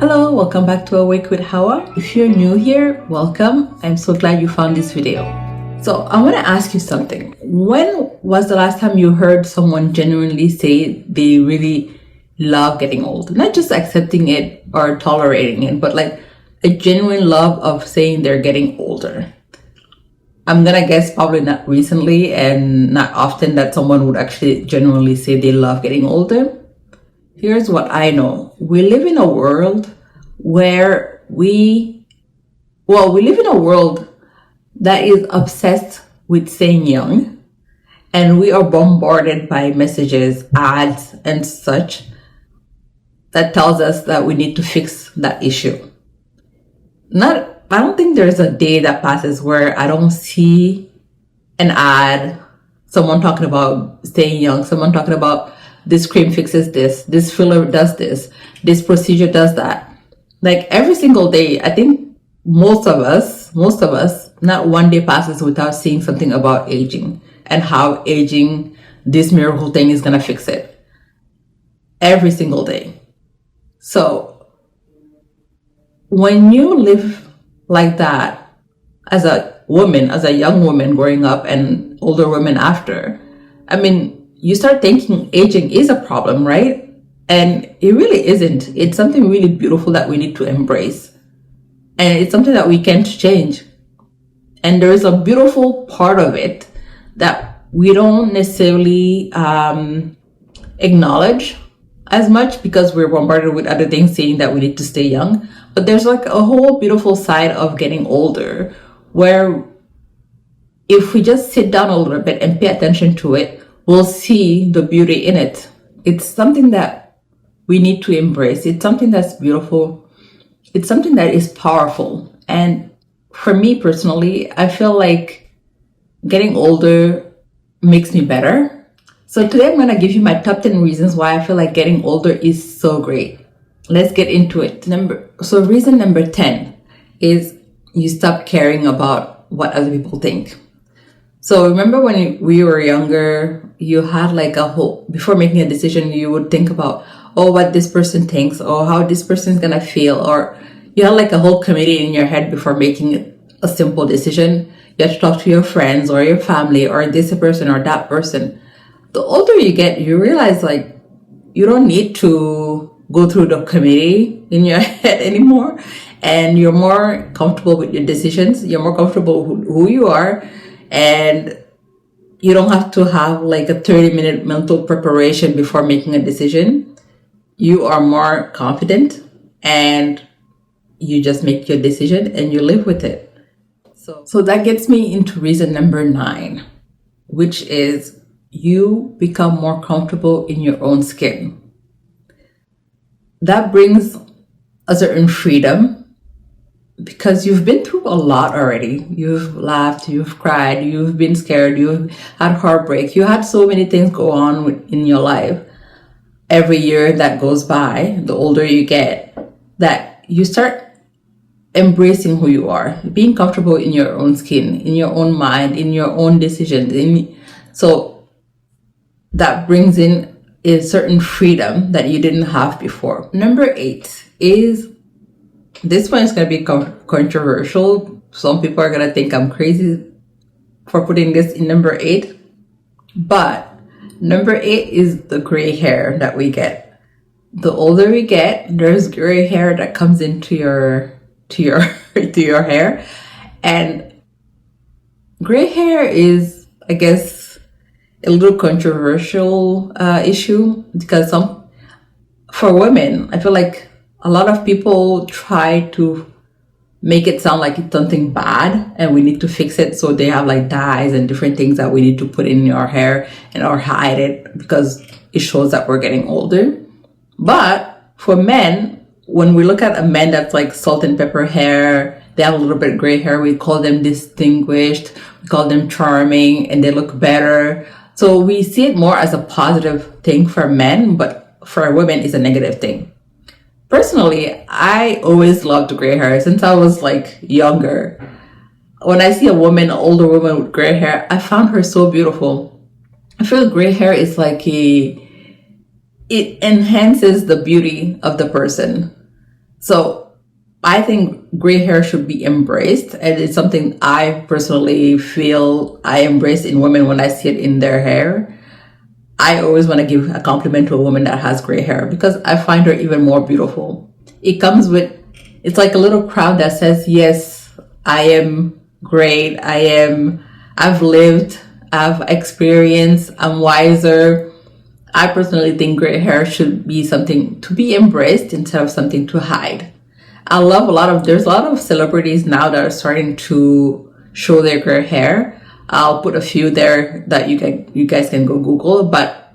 Hello, welcome back to Awake with Hawa. If you're new here, welcome. I'm so glad you found this video. So I want to ask you something. When was the last time you heard someone genuinely say they really love getting old? Not just accepting it or tolerating it, but like a genuine love of saying they're getting older. I'm gonna guess probably not recently and not often that someone would actually genuinely say they love getting older. Here's what I know. We live in a world where we live in a world that is obsessed with staying young, and we are bombarded by messages, ads, and such that tells us that we need to fix that issue. I don't think there's a day that passes where I don't see an ad, someone talking about staying young, someone talking about this cream fixes this filler does this procedure does that. Like every single day, I think most of us, not one day passes without seeing something about aging and how aging, this miracle thing is gonna fix it. Every single day. So when you live like that as a woman, as a young woman growing up and older women after, I mean, you start thinking aging is a problem, right? And it really isn't. It's something really beautiful that we need to embrace. And it's something that we can't change. And there is a beautiful part of it that we don't necessarily acknowledge as much because we're bombarded with other things saying that we need to stay young. But there's like a whole beautiful side of getting older where if we just sit down a little bit and pay attention to it, we'll see the beauty in it. It's something that we need to embrace. It's something that's beautiful. It's something that is powerful. And for me personally, I feel like getting older makes me better. So today I'm going to give you my top 10 reasons why I feel like getting older is so great. Let's get into it. Reason number 10 is you stop caring about what other people think. So remember when we were younger, you had like a whole, before making a decision, you would think about, oh, what this person thinks, or how this person's gonna feel, or you had like a whole committee in your head before making a simple decision. You have to talk to your friends or your family or this person or that person. The older you get, you realize like you don't need to go through the committee in your head anymore, and you're more comfortable with your decisions. You're more comfortable with who you are. And you don't have to have like a 30-minute mental preparation before making a decision. You are more confident and you just make your decision and you live with it. So that gets me into reason number 9, which is you become more comfortable in your own skin. That brings a certain freedom, because you've been through a lot already. You've laughed, you've cried, you've been scared, you've had heartbreak. You had so many things go on in your life. Every year that goes by, the older you get, that you start embracing who you are, being comfortable in your own skin, in your own mind, in your own decisions. So that brings in a certain freedom that you didn't have before. Number 8 is, this one is going to be controversial. Some people are going to think I'm crazy for putting this in number 8. But number 8 is the gray hair that we get. The older we get, there's gray hair that comes into your hair. And gray hair is, I guess, a little controversial issue, because for women, I feel like a lot of people try to make it sound like it's something bad and we need to fix it. So they have like dyes and different things that we need to put in our hair and or hide it because it shows that we're getting older. But for men, when we look at a man that's like salt and pepper hair, they have a little bit of gray hair, we call them distinguished, we call them charming, and they look better. So we see it more as a positive thing for men, but for women it's a negative thing. Personally, I always loved gray hair since I was like younger. When I see a woman, an older woman with gray hair, I found her so beautiful. I feel gray hair is like it enhances the beauty of the person. So I think gray hair should be embraced, and it's something I personally feel I embrace in women when I see it in their hair. I always want to give a compliment to a woman that has gray hair because I find her even more beautiful. It comes with, it's like a little crown that says, yes, I am great. I've lived, I've experienced, I'm wiser. I personally think gray hair should be something to be embraced instead of something to hide. There's a lot of celebrities now that are starting to show their gray hair. I'll put a few there that you guys can go Google, but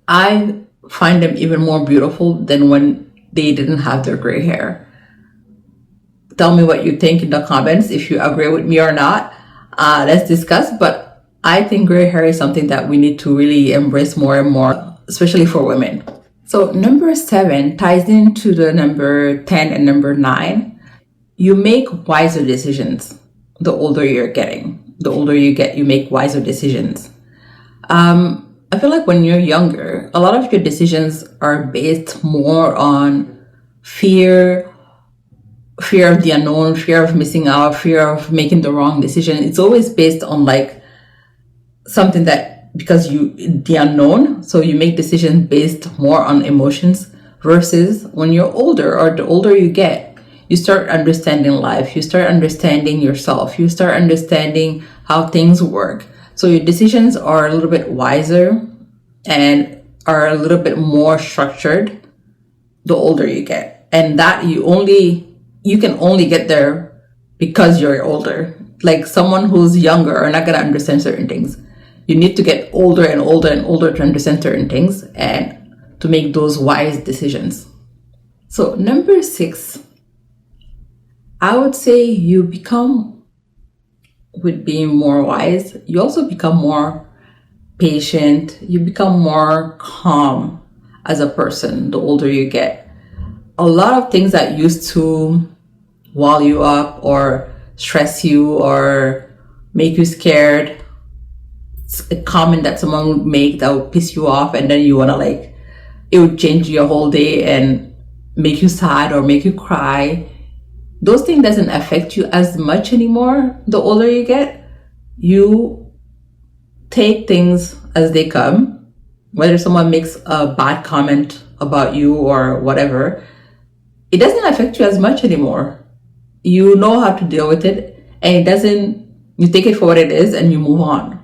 I find them even more beautiful than when they didn't have their gray hair. Tell me what you think in the comments, if you agree with me or not. Let's discuss, but I think gray hair is something that we need to really embrace more and more, especially for women. So number 7 ties into the number 10 and number 9. You make wiser decisions the older you're getting. The older you get, you make wiser decisions. I feel like when you're younger, a lot of your decisions are based more on fear of the unknown, fear of missing out, fear of making the wrong decision. It's always based on like something that, because the unknown, so you make decisions based more on emotions, versus when you're older, or the older you get, you start understanding life, you start understanding yourself, you start understanding how things work. So your decisions are a little bit wiser and are a little bit more structured the older you get. And that you can only get there because you're older. Like someone who's younger are not going to understand certain things. You need to get older and older and older to understand certain things and to make those wise decisions. So number 6, I would say you become, with being more wise, you also become more patient. You become more calm as a person the older you get. A lot of things that used to wall you up or stress you or make you scared, it's a comment that someone would make that would piss you off, and then you want to it would change your whole day and make you sad or make you cry. Those things doesn't affect you as much anymore the older you get. You take things as they come. Whether someone makes a bad comment about you or whatever, it doesn't affect you as much anymore. You know how to deal with it, and you take it for what it is and you move on.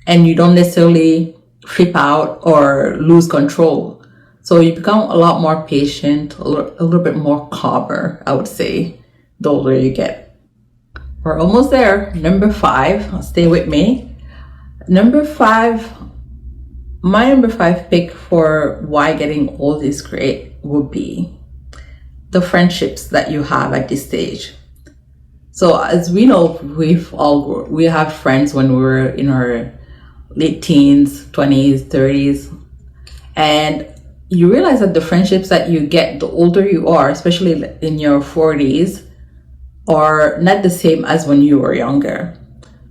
And you don't necessarily flip out or lose control. So you become a lot more patient, a little bit more calmer, I would say, the older you get. We're almost there. Number 5, stay with me. Number 5, my number 5 pick for why getting old is great would be the friendships that you have at this stage. So as we know, we have friends when we were in our late teens, 20s, 30s, and you realize that the friendships that you get the older you are, especially in your 40s, are not the same as when you were younger.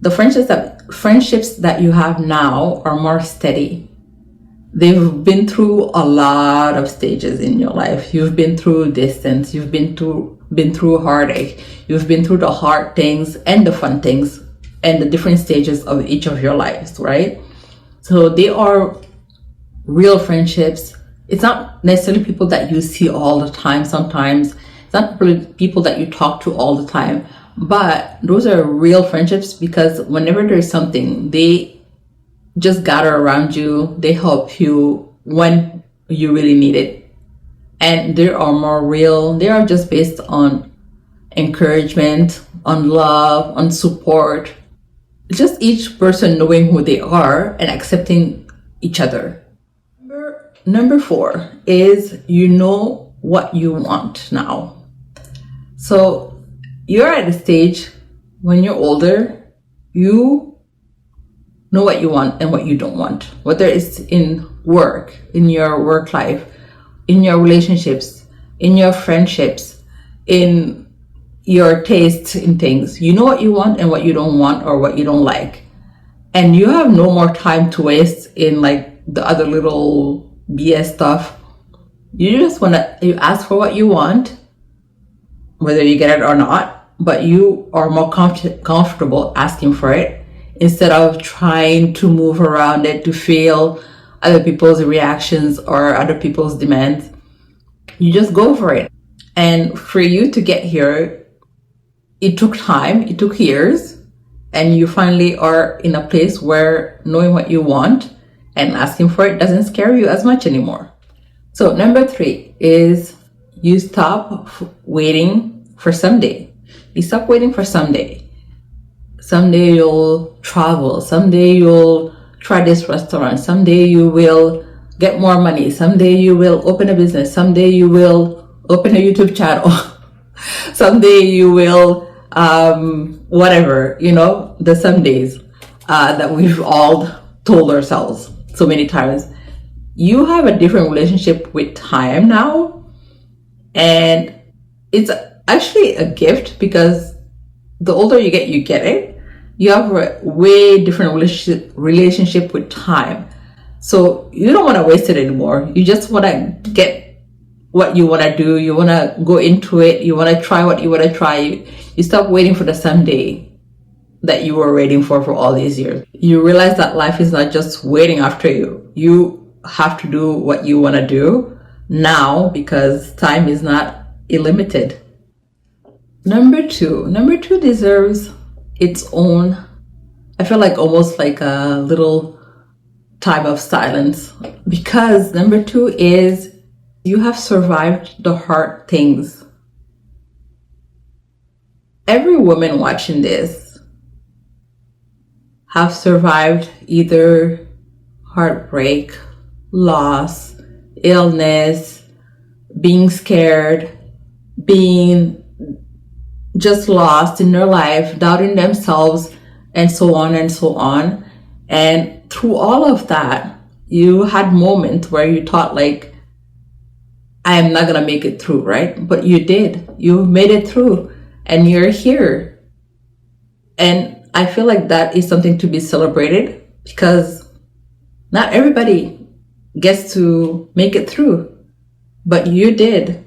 The friendships that you have now are more steady. They've been through a lot of stages in your life. You've been through distance, you've been through heartache, you've been through the hard things and the fun things and the different stages of each of your lives, right? So they are real friendships. It's not necessarily people that you see all the time. Sometimes it's not people that you talk to all the time, but those are real friendships, because whenever there's something, they just gather around you, they help you when you really need it. And they are more real. They are just based on encouragement, on love, on support. Just each person knowing who they are and accepting each other. Number 4 is you know what you want now. So you're at a stage when you're older, you know what you want and what you don't want, whether it's in work, in your work life, in your relationships, in your friendships, in your taste in things. You know what you want and what you don't want, or what you don't like. And you have no more time to waste in the other little BS stuff. You ask for what you want, whether you get it or not, but you are more comfortable asking for it instead of trying to move around it to feel other people's reactions or other people's demands. You just go for it. And for you to get here, it took time, it took years, and you finally are in a place where knowing what you want and asking for it doesn't scare you as much anymore. So number 3 is you stop waiting for someday. You stop waiting for someday. Someday you'll travel. Someday you'll try this restaurant. Someday you will get more money. Someday you will open a business. Someday you will open a YouTube channel. Someday you will, whatever, the somedays that we've all told ourselves so many times. You have a different relationship with time now, and it's actually a gift because the older you get it. You have a way different relationship with time. So you don't want to waste it anymore. You just want to get what you want to do. You want to go into it. You want to try what you want to try. You stop waiting for the someday that you were waiting for all these years. You realize that life is not just waiting after you. You have to do what you want to do now because time is not illimited. Number two deserves its own, I feel like almost like a little time of silence, because number 2 is you have survived the hard things. Every woman watching this have survived either heartbreak, loss, illness, being scared, being just lost in their life, doubting themselves, and so on and so on. And through all of that, you had moments where you thought like, I am not gonna make it through, right? But you did. You made it through and you're here. And I feel like that is something to be celebrated because not everybody gets to make it through, but you did.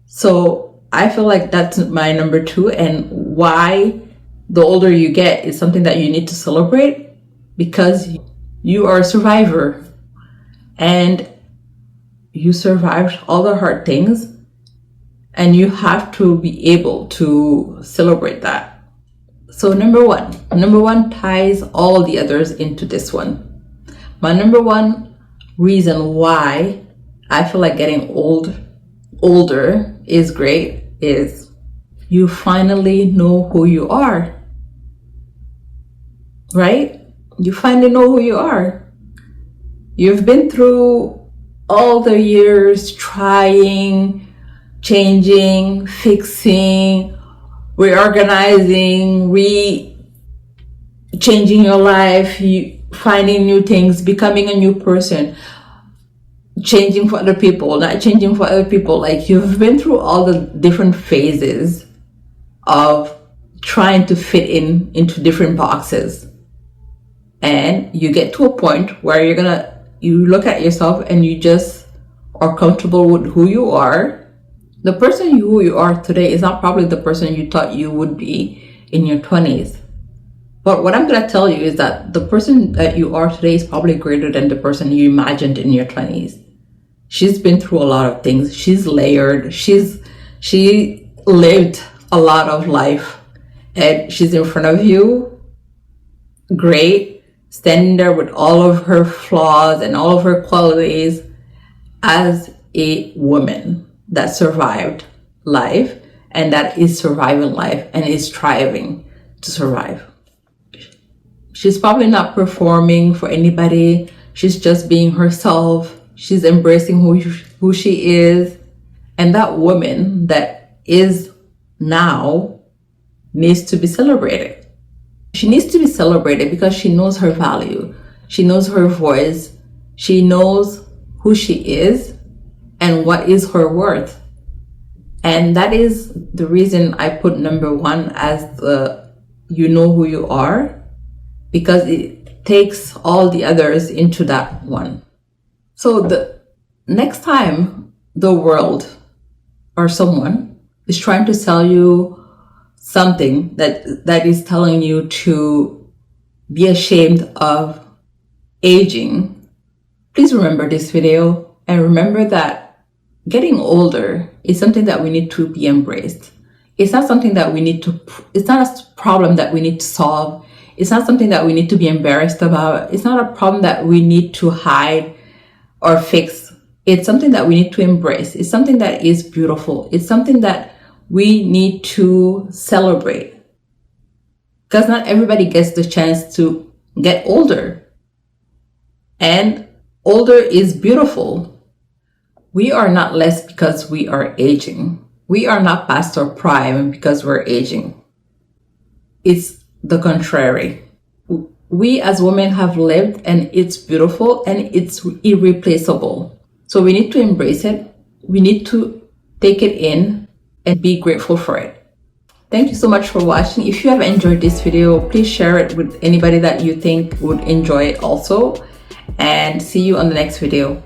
So I feel like that's my number 2, and why the older you get is something that you need to celebrate because you are a survivor and you survived all the hard things, and you have to be able to celebrate that. So number one ties all the others into this one. My number 1 reason why I feel like getting older is great is you finally know who you are, right? You finally know who you are. You've been through all the years trying, changing, fixing, reorganizing, changing your life, finding new things, becoming a new person, changing for other people, not changing for other people. Like you've been through all the different phases of trying to fit into different boxes. And you get to a point where you look at yourself and you just are comfortable with who you are. The person who you are today is not probably the person you thought you would be in your 20s. But what I'm going to tell you is that the person that you are today is probably greater than the person you imagined in your 20s. She's been through a lot of things. She's layered. She lived a lot of life, and she's in front of you, great, standing there with all of her flaws and all of her qualities as a woman that survived life and that is surviving life and is striving to survive. She's probably not performing for anybody. She's just being herself. She's embracing who she is. And that woman that is now needs to be celebrated. She needs to be celebrated because she knows her value. She knows her voice. She knows who she is and what is her worth. And that is the reason I put number 1 as you know who you are, because it takes all the others into that one. So the next time the world or someone is trying to sell you something that is telling you to be ashamed of aging, please remember this video and remember that getting older is something that we need to be embraced. It's not something that it's not a problem that we need to solve. It's not something that we need to be embarrassed about. It's not a problem that we need to hide or fix. It's something that we need to embrace. It's something that is beautiful. It's something that we need to celebrate. Because not everybody gets the chance to get older. And older is beautiful. We are not less because we are aging. We are not past our prime because we're aging. It's the contrary. We as women have lived and it's beautiful and it's irreplaceable. So we need to embrace it. We need to take it in and be grateful for it. Thank you so much for watching. If you have enjoyed this video, please share it with anybody that you think would enjoy it also. And see you on the next video.